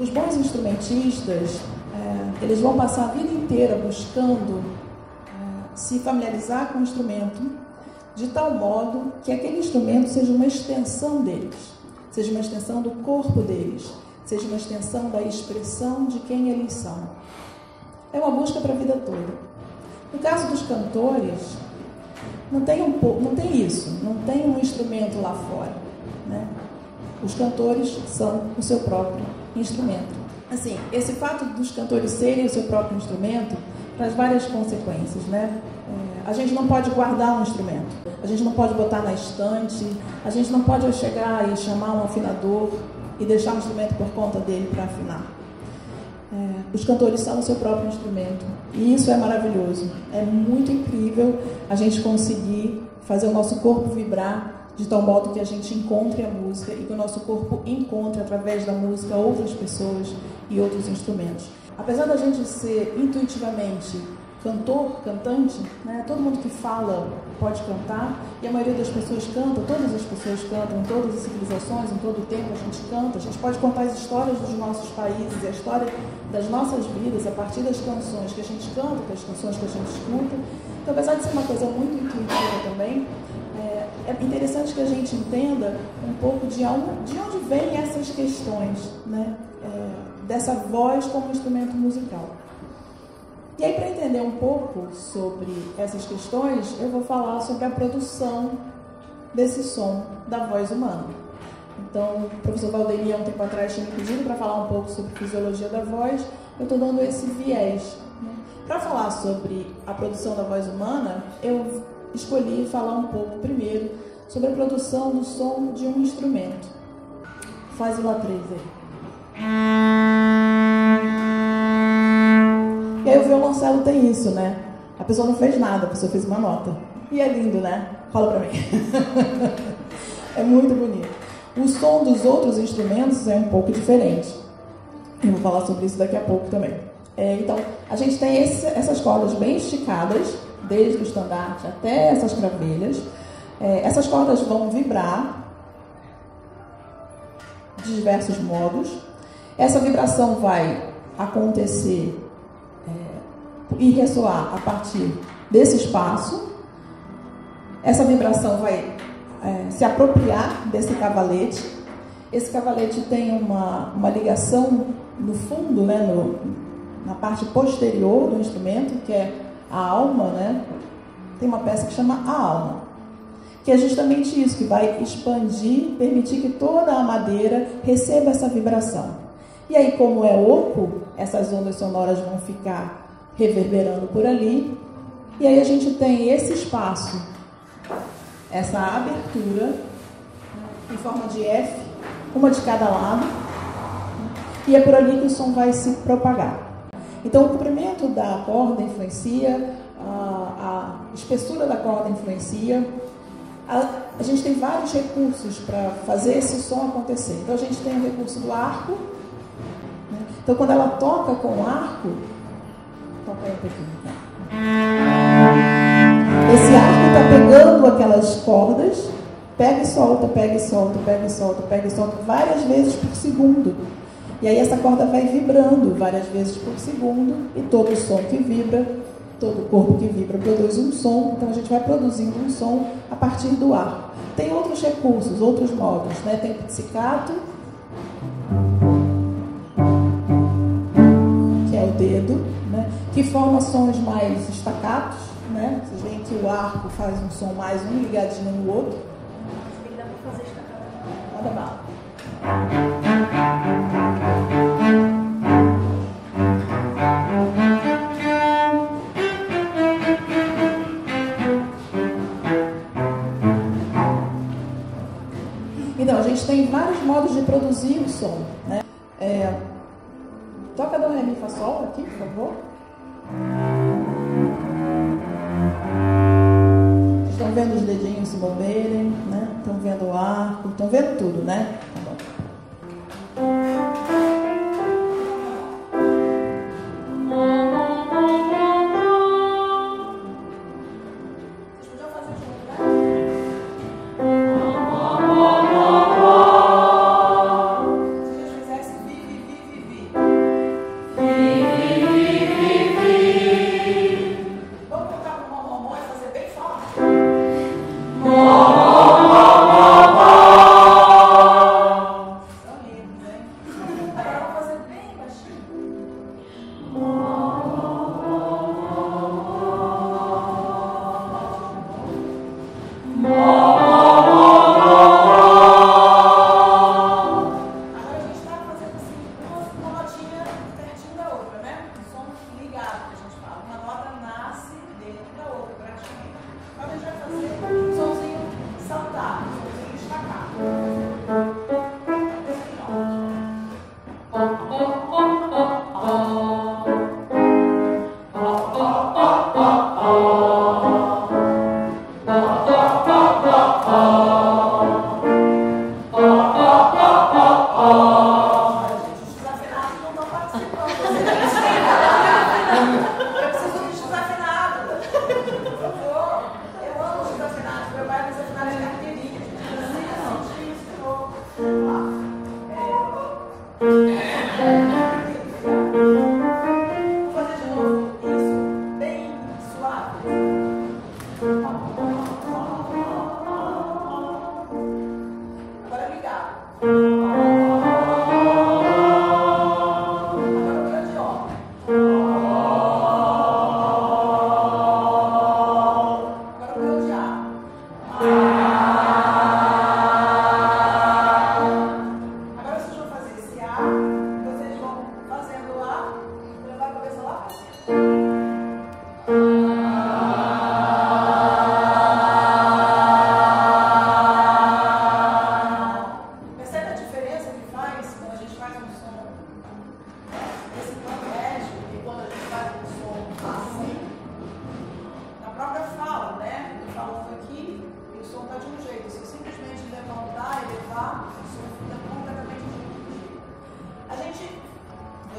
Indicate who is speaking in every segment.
Speaker 1: Os bons instrumentistas, eles vão passar a vida inteira buscando se familiarizar com o instrumento de tal modo que aquele instrumento seja uma extensão deles, seja uma extensão do corpo deles, seja uma extensão da expressão de quem eles são. É uma busca para a vida toda. No caso dos cantores, não tem isso, não tem um instrumento lá fora, né? Os cantores são o seu próprio instrumento. Assim, esse fato dos cantores serem o seu próprio instrumento traz várias consequências, né? A gente não pode guardar um instrumento, a gente não pode botar na estante, a gente não pode chegar e chamar um afinador e deixar o instrumento por conta dele para afinar. Os cantores são o seu próprio instrumento e isso é maravilhoso. É muito incrível a gente conseguir fazer o nosso corpo vibrar de tal modo que a gente encontre a música e que o nosso corpo encontre através da música outras pessoas e outros instrumentos. Apesar da gente ser intuitivamente cantor, cantante, né? Todo mundo que fala pode cantar e a maioria das pessoas canta, todas as pessoas cantam, em todas as civilizações, em todo o tempo a gente canta, a gente pode contar as histórias dos nossos países, a história das nossas vidas a partir das canções que a gente canta, das canções que a gente escuta. Então, apesar de ser uma coisa muito intuitiva também, é interessante que a gente entenda um pouco de onde vêm essas questões, né? Dessa voz como instrumento musical. E aí, para entender um pouco sobre essas questões, eu vou falar sobre a produção desse som da voz humana. Então, o professor Valdemir, há um tempo atrás, tinha me pedido para falar um pouco sobre fisiologia da voz. Eu estou dando esse viés, né? Para falar sobre a produção da voz humana, eu escolhi falar um pouco primeiro sobre a produção do som de um instrumento. Faz o Lá 3 aí. E aí o violoncelo tem isso, né? A pessoa não fez nada, a pessoa fez uma nota. E é lindo, né? Fala pra mim. É muito bonito. O som dos outros instrumentos é um pouco diferente. Eu vou falar sobre isso daqui a pouco também. Então, a gente tem essas cordas bem esticadas, desde o estandarte até essas cravelhas. Essas cordas vão vibrar de diversos modos. Essa vibração vai acontecer e ressoar a partir desse espaço. Essa vibração vai se apropriar desse cavalete. Esse cavalete tem uma ligação no fundo, né, na parte posterior do instrumento, que é a alma, né? Tem uma peça que chama a alma, que é justamente isso, que vai expandir, permitir que toda a madeira receba essa vibração. E aí, como é oco, essas ondas sonoras vão ficar reverberando por ali, e aí a gente tem esse espaço, essa abertura em forma de F, uma de cada lado, e é por ali que o som vai se propagar. Então, o comprimento da corda influencia, a espessura da corda influencia. A gente tem vários recursos para fazer esse som acontecer. Então, a gente tem o recurso do arco, né? Então, quando ela toca com o arco, toca aí um pouquinho, tá? Esse arco está pegando aquelas cordas, pega e solta, pega e solta, pega e solta, pega e solta, várias vezes por segundo. E aí essa corda vai vibrando várias vezes por segundo, e todo som que vibra, todo corpo que vibra produz um som. Então a gente vai produzindo um som a partir do arco. Tem outros recursos, outros modos, né? Tem o pizzicato, que é o dedo, né? Que forma sons mais estacatos, né? Vocês veem que o arco faz um som mais um ligadinho no outro.
Speaker 2: Acho que dá para fazer estacato.
Speaker 1: Manda bala. Então, a gente tem vários modos de produzir o som, né? Toca do Ré, Mi, Fá, Sol aqui, por favor. Vocês estão vendo os dedinhos se moverem, né? Estão vendo o arco, estão vendo tudo, né? Tá bom. fazer de novo isso, bem suave. Agora ligar.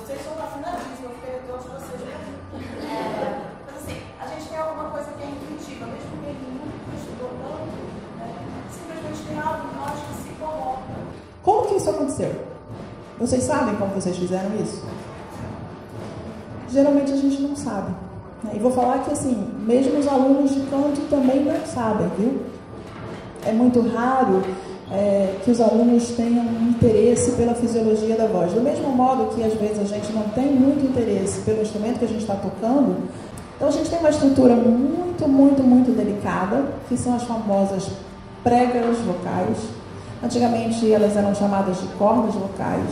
Speaker 1: Vocês são afinadíssimos, eu fiquei todos vocês mas assim, a gente tem alguma coisa que é intuitiva, mesmo que ele nunca estudou tanto, né? Simplesmente tem algo em nós que se coloca. Como que isso aconteceu? Vocês sabem como vocês fizeram isso? Geralmente a gente não sabe. E vou falar que assim, mesmo os alunos de canto também não sabem, viu? É muito raro que os alunos tenham interesse pela fisiologia da voz. Do mesmo modo que às vezes a gente não tem muito interesse pelo instrumento que a gente está tocando, então a gente tem uma estrutura muito delicada, que são as famosas pregas vocais. Antigamente elas eram chamadas de cordas vocais,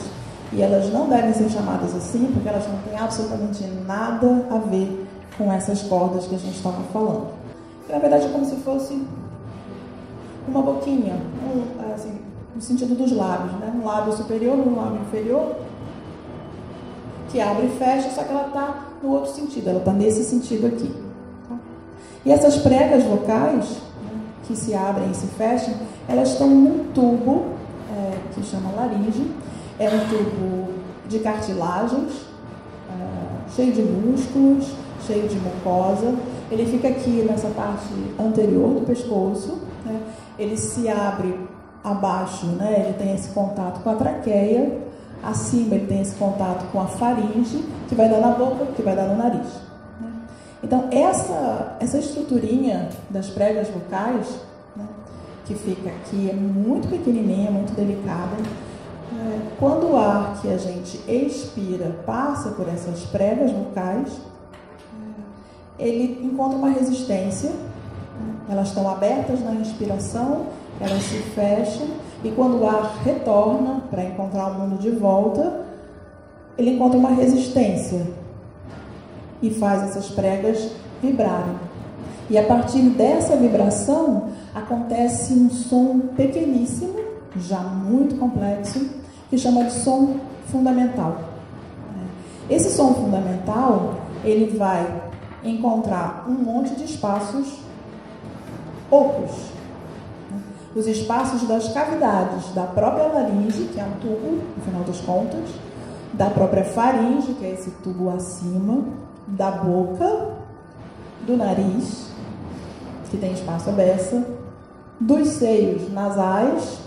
Speaker 1: e elas não devem ser chamadas assim, porque elas não têm absolutamente nada a ver com essas cordas que a gente estava falando. Que, na verdade é como se fosse uma boquinha, assim, no sentido dos lábios, né? Um lábio superior, um lábio inferior, que abre e fecha, só que ela está no outro sentido, ela está nesse sentido aqui. Tá? E essas pregas vocais, né, que se abrem e se fecham, elas estão num tubo que chama laringe, é um tubo de cartilagens, cheio de músculos, cheio de mucosa. Ele fica aqui nessa parte anterior do pescoço, né? Ele se abre abaixo, né? Ele tem esse contato com a traqueia, acima ele tem esse contato com a faringe, que vai dar na boca, que vai dar no nariz. Né? Então, essa estruturinha das pregas vocais, né, que fica aqui, é muito pequenininha, muito delicada. Quando o ar que a gente expira passa por essas pregas vocais, ele encontra uma resistência. Elas estão abertas na inspiração, elas se fecham, e quando o ar retorna para encontrar o mundo de volta, ele encontra uma resistência e faz essas pregas vibrarem. E a partir dessa vibração acontece um som pequeníssimo, já muito complexo, que chama de som fundamental. Esse som fundamental, ele vai encontrar um monte de espaços ocos, os espaços das cavidades da própria laringe, que é um tubo, no final das contas, da própria faringe, que é esse tubo acima, da boca, do nariz, que tem espaço à beça, dos seios nasais,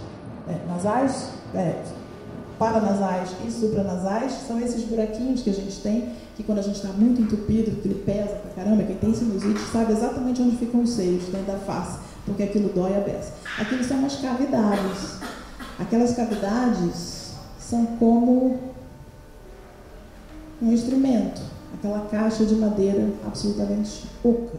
Speaker 1: paranasais e supranasais, são esses buraquinhos que a gente tem, que quando a gente está muito entupido, porque ele pesa pra caramba, quem tem sinusite sabe exatamente onde ficam os seios, dentro da face, porque aquilo dói a beça. Aquilo são umas cavidades. Aquelas cavidades são como um instrumento, aquela caixa de madeira absolutamente oca.